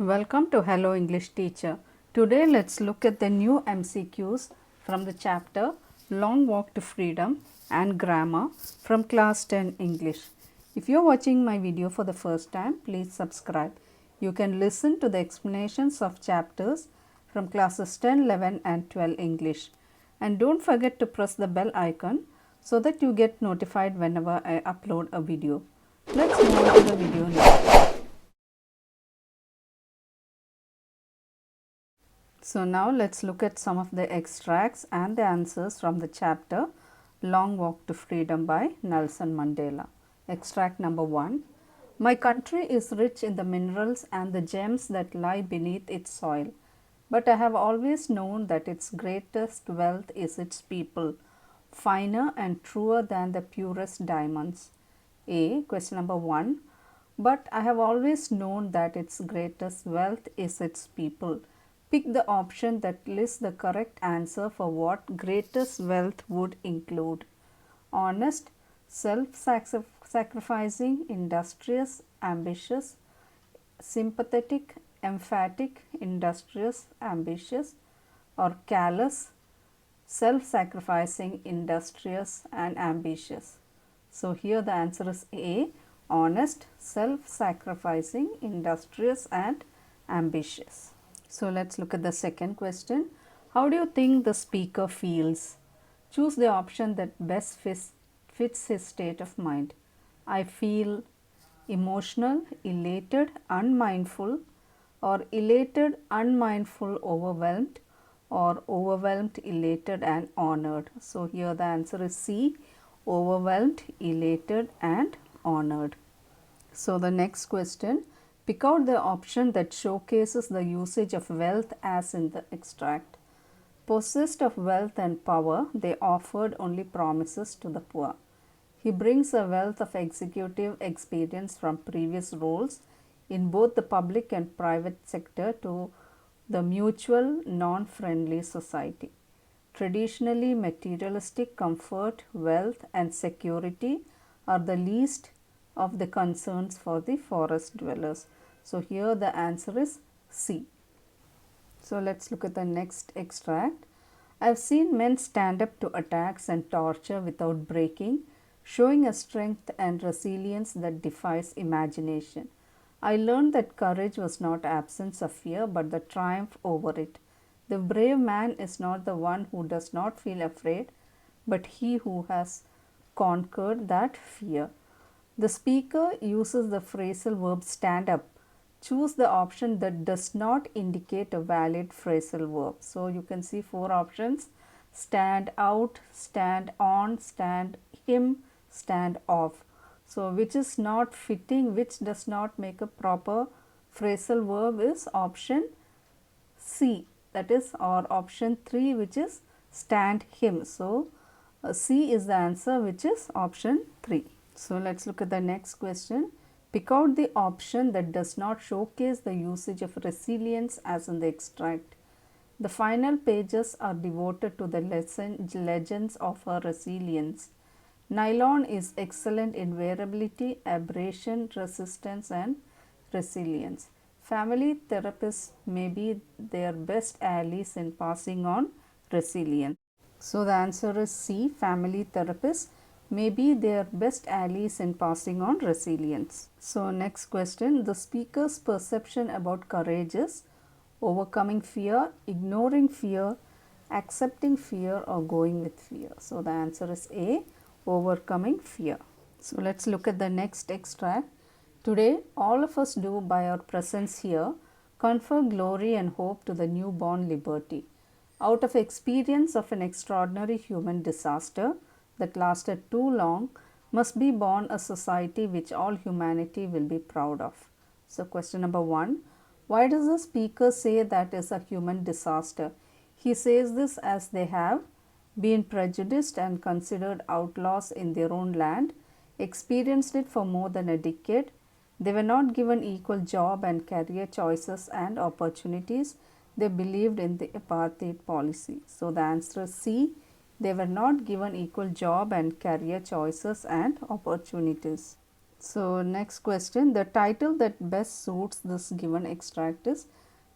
Welcome to Hello English Teacher. Today let's look at the new MCQs from the chapter Long Walk to Freedom and Grammar from Class 10 English. If you are watching my video for the first time, please subscribe. You can listen to the explanations of chapters from classes 10, 11 and 12 English. And don't forget to press the bell icon so that you get notified whenever I upload a video. Let's move on to the video now. So now let's look at some of the extracts and the answers from the chapter Long Walk to Freedom by Nelson Mandela. Extract number 1. My country is rich in the minerals and the gems that lie beneath its soil, but I have always known that its greatest wealth is its people, finer and truer than the purest diamonds. Question number 1. But I have always known that its greatest wealth is its people. Pick the option that lists the correct answer for what greatest wealth would include. Honest, self-sacrificing, industrious, ambitious, sympathetic, emphatic, industrious, ambitious, or callous, self-sacrificing, industrious and ambitious. So here the answer is A, honest, self-sacrificing, industrious and ambitious. So let's look at the second question. How do you think the speaker feels? Choose the option that best fits his state of mind. I feel emotional, elated, unmindful, or elated, unmindful, overwhelmed, or overwhelmed, elated and honored. So here the answer is C, overwhelmed, elated and honored. So the next question. Pick out the option that showcases the usage of wealth as in the extract. Possessed of wealth and power, they offered only promises to the poor. He brings a wealth of executive experience from previous roles in both the public and private sector to the mutual, non-friendly society. Traditionally, materialistic comfort, wealth and security are the least of the concerns for the forest dwellers. So here the answer is C. So let's look at the next extract. I have seen men stand up to attacks and torture without breaking, showing a strength and resilience that defies imagination. I learned that courage was not absence of fear but the triumph over it. The brave man is not the one who does not feel afraid, but he who has conquered that fear. The speaker uses the phrasal verb stand up. Choose the option that does not indicate a valid phrasal verb. So you can see 4 options: stand out, stand on, stand him, stand off. So which is not fitting, which does not make a proper phrasal verb is option C, that is, or option 3, which is stand him. So C is the answer, which is option 3. So let's look at the next question. Pick out the option that does not showcase the usage of resilience as in the extract. The final pages are devoted to the legends of her resilience. Nylon is excellent in variability, abrasion, resistance and resilience. Family therapists may be their best allies in passing on resilience. So the answer is C, family therapists may be their best allies in passing on resilience. So next question, the speaker's perception about courage is overcoming fear, ignoring fear, accepting fear or going with fear. So the answer is A, overcoming fear. So let's look at the next extract. Today all of us do by our presence here confer glory and hope to the newborn liberty. Out of experience of an extraordinary human disaster that lasted too long, must be born a society which all humanity will be proud of. So question number 1. Why does the speaker say that is a human disaster? He says this as they have been prejudiced and considered outlaws in their own land, experienced it for more than a decade. They were not given equal job and career choices and opportunities. They believed in the apartheid policy. So the answer is C. They were not given equal job and career choices and opportunities. So next question, the title that best suits this given extract is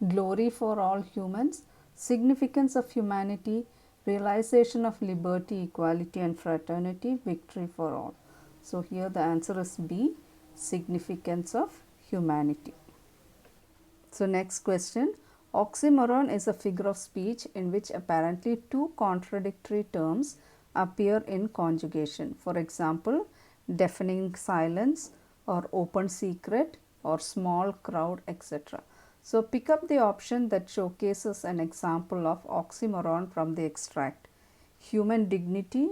Glory for All Humans, Significance of Humanity, Realization of Liberty, Equality and Fraternity, Victory for All. So here the answer is B, Significance of Humanity. So next question, oxymoron is a figure of speech in which apparently two contradictory terms appear in conjugation. For example, deafening silence or open secret or small crowd, etc. So pick up the option that showcases an example of oxymoron from the extract. Human dignity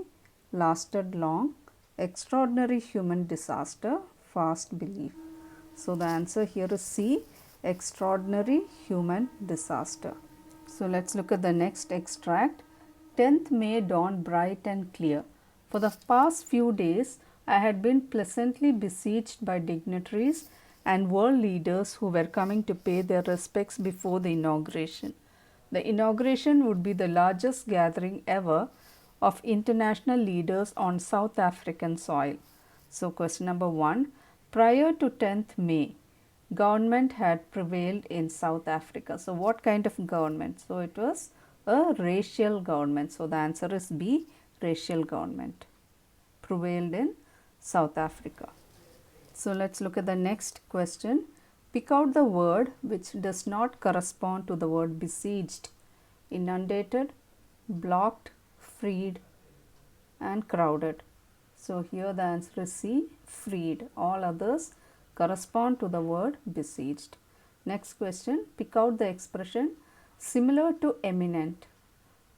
lasted long, extraordinary human disaster, fast belief. So the answer here is C, extraordinary human disaster. So let's look at the next extract. 10th May dawned bright and clear. For the past few days, I had been pleasantly besieged by dignitaries and world leaders who were coming to pay their respects before the inauguration. The inauguration would be the largest gathering ever of international leaders on South African soil. So question number 1, prior to 10th May, government had prevailed in South Africa. So what kind of government? So it was a racial government. So the answer is B, racial government prevailed in South Africa. So let's look at the next question. Pick out the word which does not correspond to the word besieged. Inundated, blocked, freed and crowded. So here the answer is C, freed. All others correspond to the word besieged. Next question, pick out the expression similar to eminent.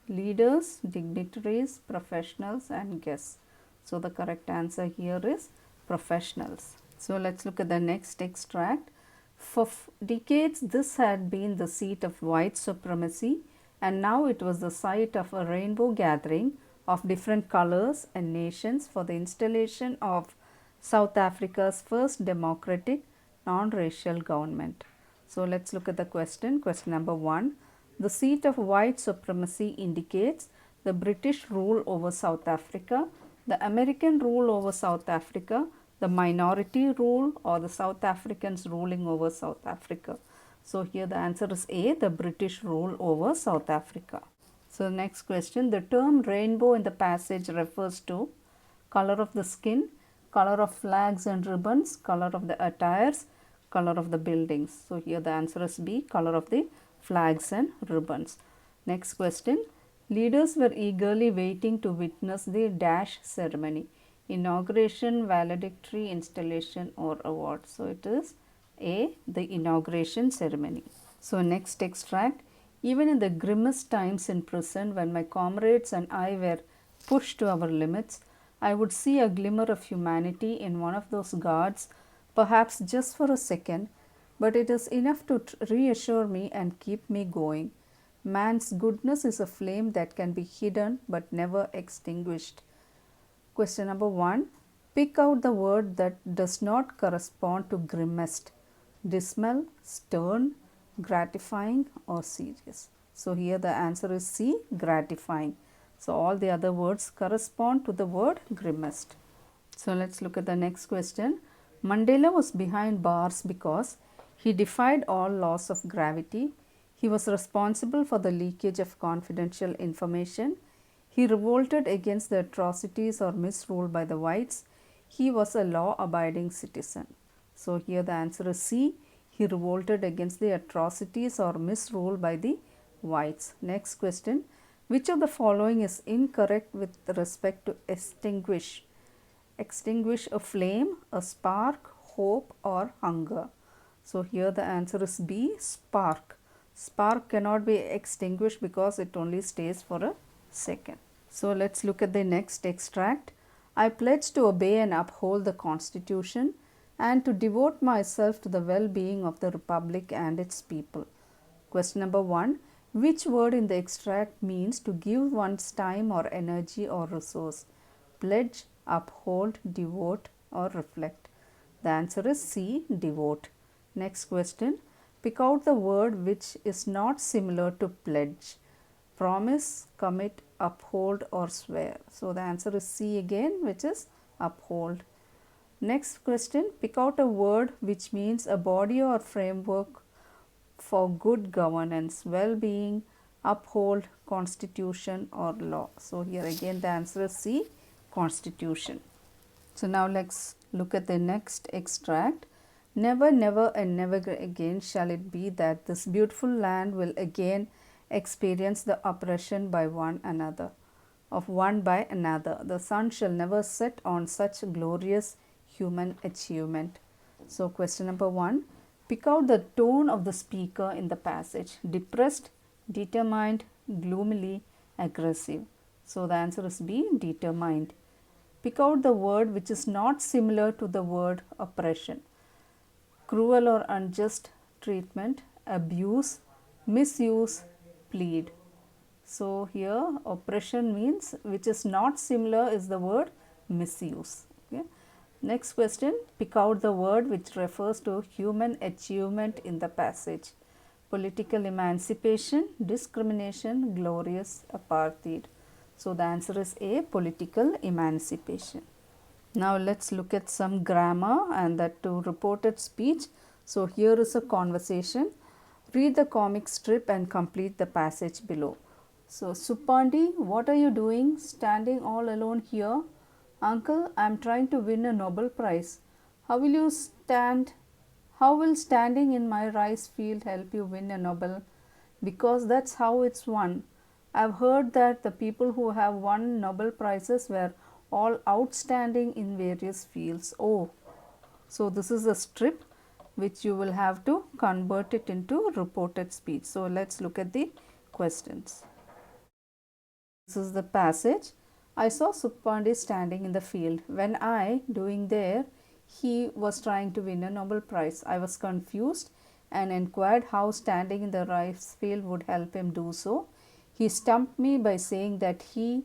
Leaders, dignitaries, professionals and guests. So the correct answer here is professionals. So let's look at the next extract. For decades this had been the seat of white supremacy and now it was the site of a rainbow gathering of different colors and nations for the installation of South Africa's first democratic non-racial government. So let's look at the question. Question number 1. The seat of white supremacy indicates the British rule over South Africa, the American rule over South Africa, the minority rule or the South Africans ruling over South Africa. So here the answer is A, the British rule over South Africa. So next question, the term rainbow in the passage refers to color of the skin, color of flags and ribbons, color of the attires, color of the buildings. So here the answer is B, color of the flags and ribbons. Next question, leaders were eagerly waiting to witness the dash ceremony, inauguration, valedictory, installation or award. So it is A, the inauguration ceremony. So next extract, even in the grimmest times in prison when my comrades and I were pushed to our limits, I would see a glimmer of humanity in one of those guards, perhaps just for a second, but it is enough to reassure me and keep me going. Man's goodness is a flame that can be hidden but never extinguished. Question number 1. Pick out the word that does not correspond to grimmest. Dismal, stern, gratifying or serious. So here the answer is C, gratifying. So all the other words correspond to the word grimmest. So let's look at the next question. Mandela was behind bars because he defied all laws of gravity. He was responsible for the leakage of confidential information. He revolted against the atrocities or misrule by the whites. He was a law-abiding citizen. So here the answer is C. He revolted against the atrocities or misrule by the whites. Next question. Which of the following is incorrect with respect to extinguish? Extinguish a flame, a spark, hope or hunger. So here the answer is B, spark. Spark cannot be extinguished because it only stays for a second. So let's look at the next extract. I pledge to obey and uphold the Constitution and to devote myself to the well-being of the Republic and its people. Question number 1. Which word in the extract means to give one's time or energy or resource? Pledge, uphold, devote or reflect. The answer is C, devote. Next question. Pick out the word which is not similar to pledge. Promise, commit, uphold or swear. So the answer is C again, which is uphold. Next question, pick out a word which means a body or framework for good governance, well-being, uphold, constitution or law. So here again the answer is C, constitution. So now let's look at the next extract. Never, never and never again shall it be that this beautiful land will again experience the oppression by one another, of one by another. The sun shall never set on such glorious human achievement. So question number 1, pick out the tone of the speaker in the passage. Depressed, determined, gloomily, aggressive. So the answer is B, determined. Pick out the word which is not similar to the word oppression. Cruel or unjust treatment, abuse, misuse, plead. So here oppression means which is not similar is the word misuse. Okay. Next question, pick out the word which refers to human achievement in the passage. Political emancipation, discrimination, glorious, apartheid. So the answer is A, political emancipation. Now let's look at some grammar and that to reported speech. So here is a conversation. Read the comic strip and complete the passage below. So Supandi, what are you doing standing all alone here? Uncle, I am trying to win a Nobel Prize. How will standing in my rice field help you win a Nobel? Because that's how it's won. I've heard that the people who have won Nobel Prizes were all outstanding in various fields. Oh, so this is a strip which you will have to convert it into reported speech. So let's look at the questions. This is the passage. I saw Supandi standing in the field. When doing there, he was trying to win a Nobel Prize. I was confused and inquired how standing in the rice field would help him do so. He stumped me by saying that he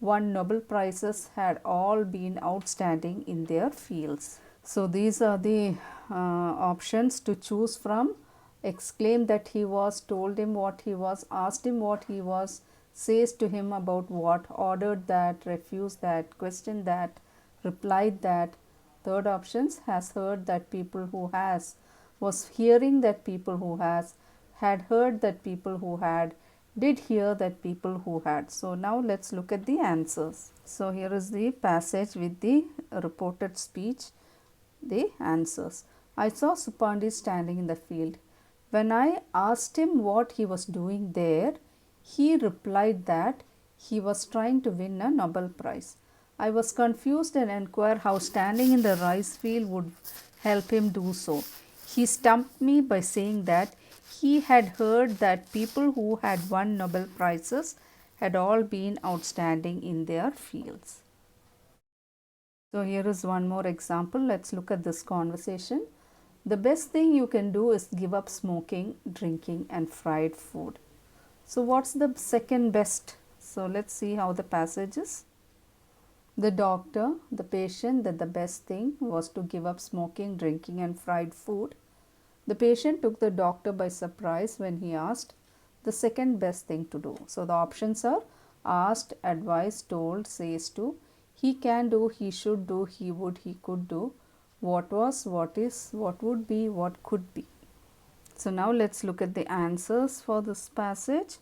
won Nobel Prizes had all been outstanding in their fields. So these are the options to choose from. Exclaim that he was, told him what he was, asked him what he was, says to him about what, ordered that, refused that, questioned that, replied that. Third options, has heard that people who has, was hearing that people who has, had heard that people who had, did hear that people who had. So now let's look at the answers. So here is the passage with the reported speech, the answers. I saw Supandi standing in the field. When I asked him what he was doing there, he replied that he was trying to win a Nobel Prize. I was confused and inquired how standing in the rice field would help him do so. He stumped me by saying that he had heard that people who had won Nobel Prizes had all been outstanding in their fields. So here is one more example. Let's look at this conversation. The best thing you can do is give up smoking, drinking and fried food. So what's the second best? So let's see how the passage is. The doctor, the patient, that the best thing was to give up smoking, drinking and fried food. The patient took the doctor by surprise when he asked the second best thing to do. So the options are asked, advised, told, says to, he can do, he should do, he would, he could do, what was, what is, what would be, what could be. So now let's look at the answers for this passage.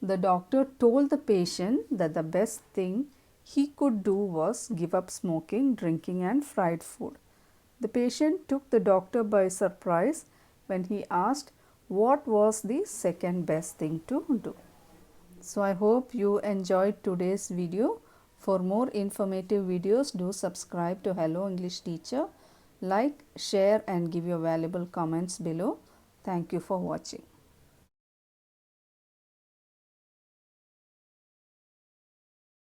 The doctor told the patient that the best thing he could do was give up smoking, drinking and fried food. The patient took the doctor by surprise when he asked what was the second best thing to do. So I hope you enjoyed today's video. For more informative videos, do subscribe to Hello English Teacher. Like, share and give your valuable comments below. Thank you for watching.